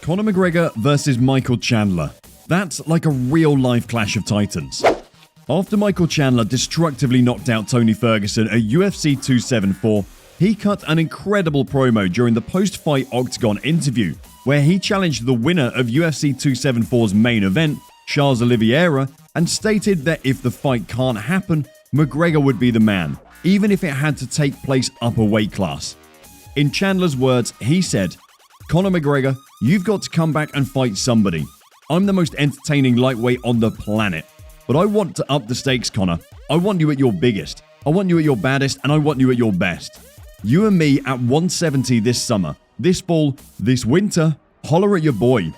Conor McGregor versus Michael Chandler. That's like a real-life clash of titans. After Michael Chandler destructively knocked out Tony Ferguson at UFC 274, he cut an incredible promo during the post-fight Octagon interview, where he challenged the winner of UFC 274's main event, Charles Oliveira, and stated that if the fight can't happen, McGregor would be the man, even if it had to take place up a weight class. In Chandler's words, he said, "Conor McGregor, you've got to come back and fight somebody. I'm the most entertaining lightweight on the planet. But I want to up the stakes, Conor. I want you at your biggest. I want you at your baddest, and I want you at your best. You and me at 170 this summer, this fall, this winter, holler at your boy."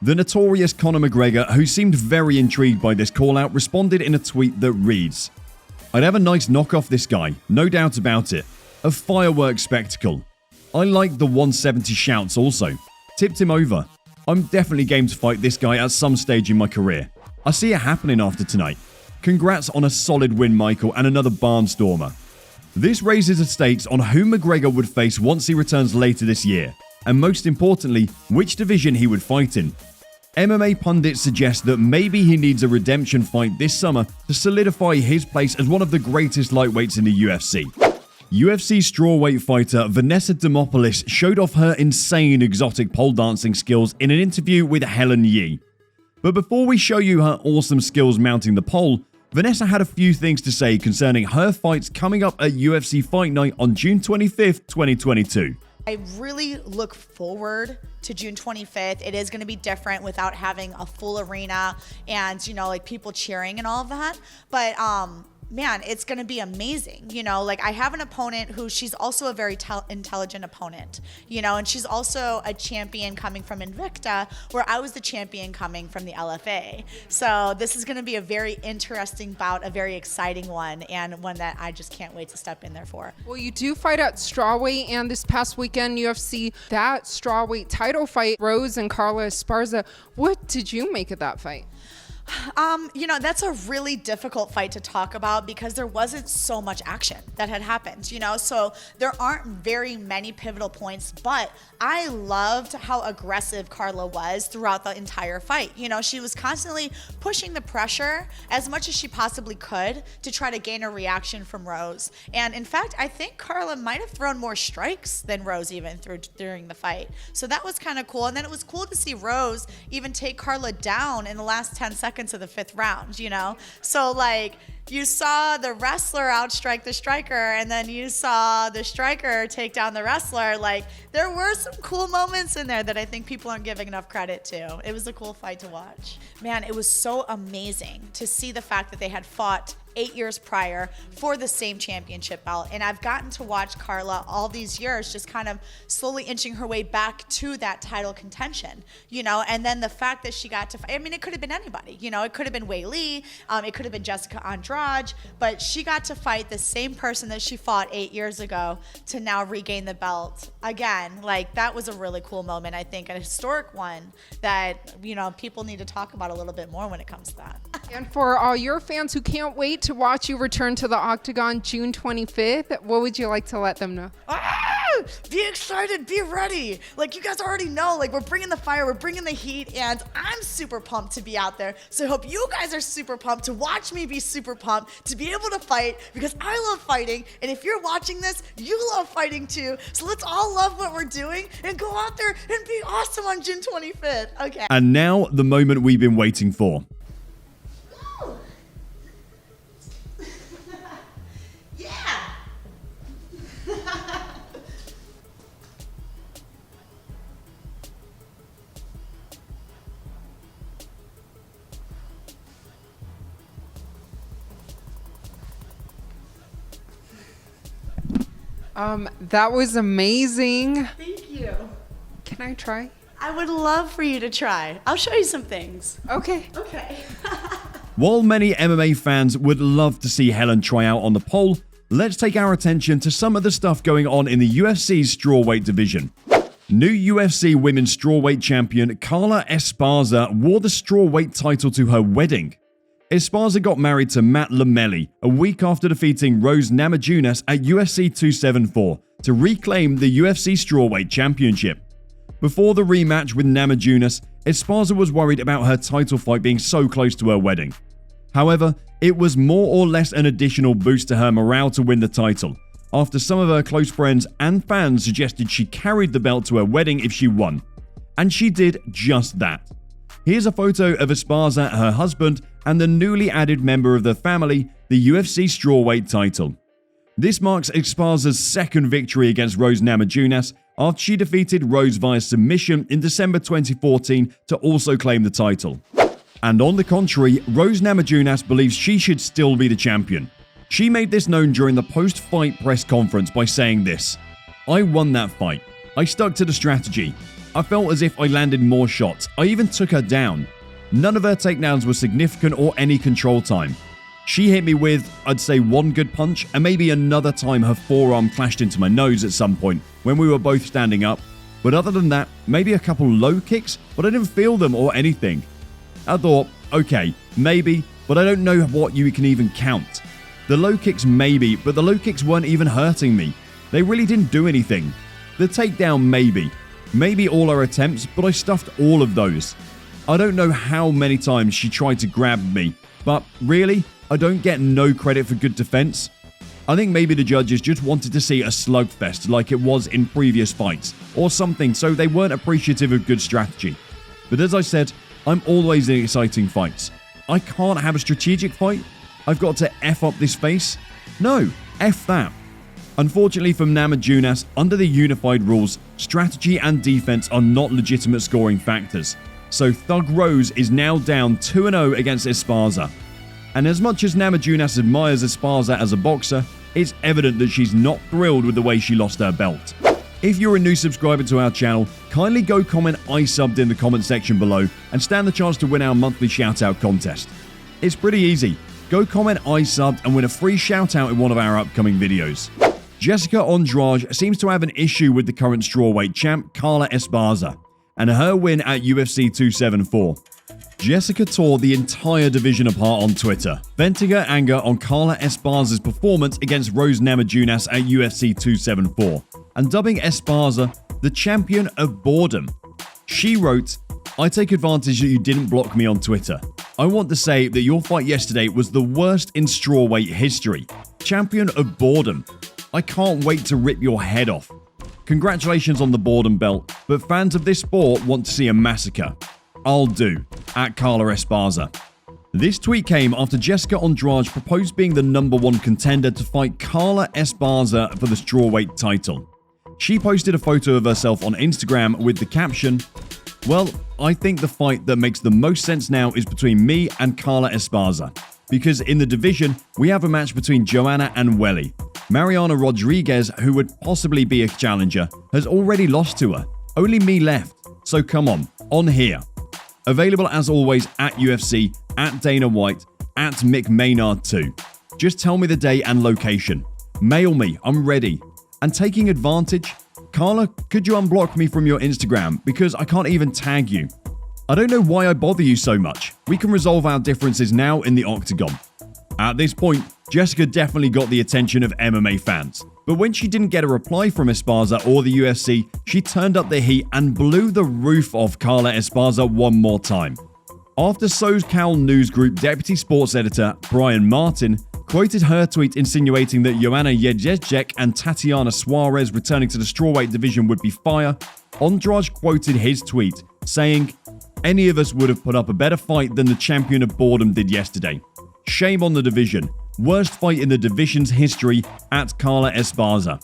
The notorious Conor McGregor, who seemed very intrigued by this call-out, responded in a tweet that reads, "I'd have a nice knock off this guy, no doubt about it. A fireworks spectacle. I like the 170 shouts also. Tipped him over. I'm definitely game to fight this guy at some stage in my career. I see it happening after tonight. Congrats on a solid win, Michael, and another barnstormer." This raises the stakes on who McGregor would face once he returns later this year, and most importantly, which division he would fight in. MMA pundits suggest that maybe he needs a redemption fight this summer to solidify his place as one of the greatest lightweights in the UFC. UFC strawweight fighter Vanessa Demopoulos showed off her insane exotic pole dancing skills in an interview with Helen. But before we show you her awesome skills mounting the pole, Vanessa had a few things to say concerning her fights coming up at UFC Fight Night on June 25th, 2022. I really look forward to June 25th. It is going to be different without having a full arena and, like people cheering and all of that. But, man, it's going to be amazing. I have an opponent who she's also a very intelligent opponent, and she's also a champion coming from Invicta, where I was the champion coming from the LFA. So this is going to be a very interesting bout, a very exciting one, and one that I just can't wait to step in there for. Well, you do fight at strawweight, and this past weekend, UFC, that strawweight title fight, Rose and Carla Esparza. What did you make of that fight? That's a really difficult fight to talk about because there wasn't so much action that had happened, so there aren't very many pivotal points, but I loved how aggressive Carla was throughout the entire fight. She was constantly pushing the pressure as much as she possibly could to try to gain a reaction from Rose. And in fact, I think Carla might have thrown more strikes than Rose even during the fight. So that was kind of cool. And then it was cool to see Rose even take Carla down in the last 10 seconds of the 5th round, So you saw the wrestler outstrike the striker, and then you saw the striker take down the wrestler. There were some cool moments in there that I think people aren't giving enough credit to. It was a cool fight to watch. Man, it was so amazing to see the fact that they had fought 8 years prior for the same championship belt. And I've gotten to watch Carla all these years just kind of slowly inching her way back to that title contention, and then the fact that she got to fight, it could have been anybody, it could have been Wei Li, it could have been Jessica Andrade, but she got to fight the same person that she fought 8 years ago to now regain the belt again. That was a really cool moment, I think, a historic one that, people need to talk about a little bit more when it comes to that. And for all your fans who can't wait to watch you return to the Octagon June 25th, what would you like to let them know? Be excited, be ready. You guys already know, we're bringing the fire, we're bringing the heat, and I'm super pumped to be out there. So I hope you guys are super pumped to watch me be super pumped, to be able to fight, because I love fighting. And if you're watching this, you love fighting too. So let's all love what we're doing and go out there and be awesome on June 25th. Okay. And now, the moment we've been waiting for. That was amazing. Thank you. Can I try? I would love for you to try. I'll show you some things. Okay. While many MMA fans would love to see Helen try out on the pole, let's take our attention to some of the stuff going on in the UFC's strawweight division. New UFC Women's Strawweight Champion Carla Esparza wore the strawweight title to her wedding. Esparza got married to Matt Lamelli a week after defeating Rose Namajunas at UFC 274 to reclaim the UFC Strawweight Championship. Before the rematch with Namajunas, Esparza was worried about her title fight being so close to her wedding. However, it was more or less an additional boost to her morale to win the title, after some of her close friends and fans suggested she carried the belt to her wedding if she won. And she did just that. Here's a photo of Esparza, her husband, and the newly added member of the family, the UFC strawweight title. This marks Esparza's second victory against Rose Namajunas after she defeated Rose via submission in December 2014 to also claim the title. And on the contrary, Rose Namajunas believes she should still be the champion. She made this known during the post-fight press conference by saying this: "I won that fight. I stuck to the strategy. I felt as if I landed more shots. I even took her down. None of her takedowns were significant or any control time. She hit me with, I'd say, one good punch, and maybe another time her forearm clashed into my nose at some point when we were both standing up. But other than that, maybe a couple low kicks, but I didn't feel them or anything." I thought, okay, maybe, but I don't know what you can even count. The low kicks maybe, but the low kicks weren't even hurting me. They really didn't do anything. The takedown maybe. Maybe all her attempts, but I stuffed all of those. I don't know how many times she tried to grab me, but really, I don't get no credit for good defense. I think maybe the judges just wanted to see a slugfest like it was in previous fights, or something, so they weren't appreciative of good strategy. But as I said, I'm always in exciting fights. I can't have a strategic fight. I've got to F up this face. No, F that. Unfortunately for Namajunas, under the unified rules, strategy and defense are not legitimate scoring factors. So Thug Rose is now down 2-0 against Esparza. And as much as Namajunas admires Esparza as a boxer, it's evident that she's not thrilled with the way she lost her belt. If you're a new subscriber to our channel, kindly go comment "I subbed" in the comment section below and stand the chance to win our monthly shoutout contest. It's pretty easy. Go comment "I subbed" and win a free shoutout in one of our upcoming videos. Jessica Andrade seems to have an issue with the current strawweight champ Carla Esparza and her win at UFC 274. Jessica tore the entire division apart on Twitter, venting her anger on Carla Esparza's performance against Rose Namajunas at UFC 274, and dubbing Esparza the champion of boredom. She wrote, "I take advantage that you didn't block me on Twitter. I want to say that your fight yesterday was the worst in strawweight history. Champion of boredom. I can't wait to rip your head off. Congratulations on the boredom belt, but fans of this sport want to see a massacre. I'll do, at Carla Esparza." This tweet came after Jessica Andrade proposed being the #1 contender to fight Carla Esparza for the strawweight title. She posted a photo of herself on Instagram with the caption, "Well, I think the fight that makes the most sense now is between me and Carla Esparza, because in the division we have a match between Joanna and Welly. Mariana Rodriguez, who would possibly be a challenger, has already lost to her. Only me left. So come on here." Available as always at UFC, at Dana White, at Mick Maynard too. Just tell me the day and location. Mail me, I'm ready. And taking advantage, Carla, could you unblock me from your Instagram because I can't even tag you? I don't know why I bother you so much. We can resolve our differences now in the octagon. At this point, Jessica definitely got the attention of MMA fans. But when she didn't get a reply from Esparza or the UFC, she turned up the heat and blew the roof off Carla Esparza one more time. After SoCal News Group deputy sports editor Brian Martin quoted her tweet insinuating that Joanna Jędrzejczyk and Tatiana Suarez returning to the strawweight division would be fire, Andrade quoted his tweet, saying, "Any of us would have put up a better fight than the champion of boredom did yesterday. Shame on the division. Worst fight in the division's history at Carla Esparza."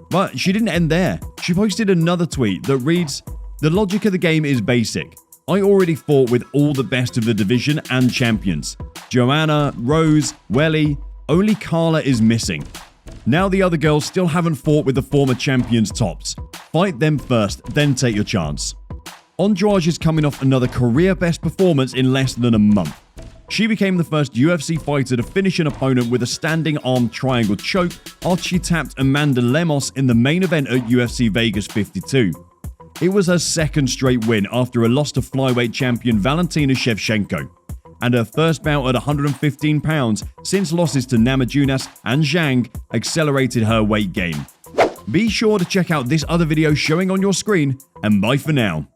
But she didn't end there. She posted another tweet that reads, "The logic of the game is basic. I already fought with all the best of the division and champions. Joanna, Rose, Welly, only Carla is missing. Now the other girls still haven't fought with the former champions' tops. Fight them first, then take your chance." Andrade is coming off another career-best performance in less than a month. She became the first UFC fighter to finish an opponent with a standing arm triangle choke after she tapped Amanda Lemos in the main event at UFC Vegas 52. It was her second straight win after a loss to flyweight champion Valentina Shevchenko, and her first bout at 115 pounds since losses to Namajunas and Zhang accelerated her weight gain. Be sure to check out this other video showing on your screen, and bye for now.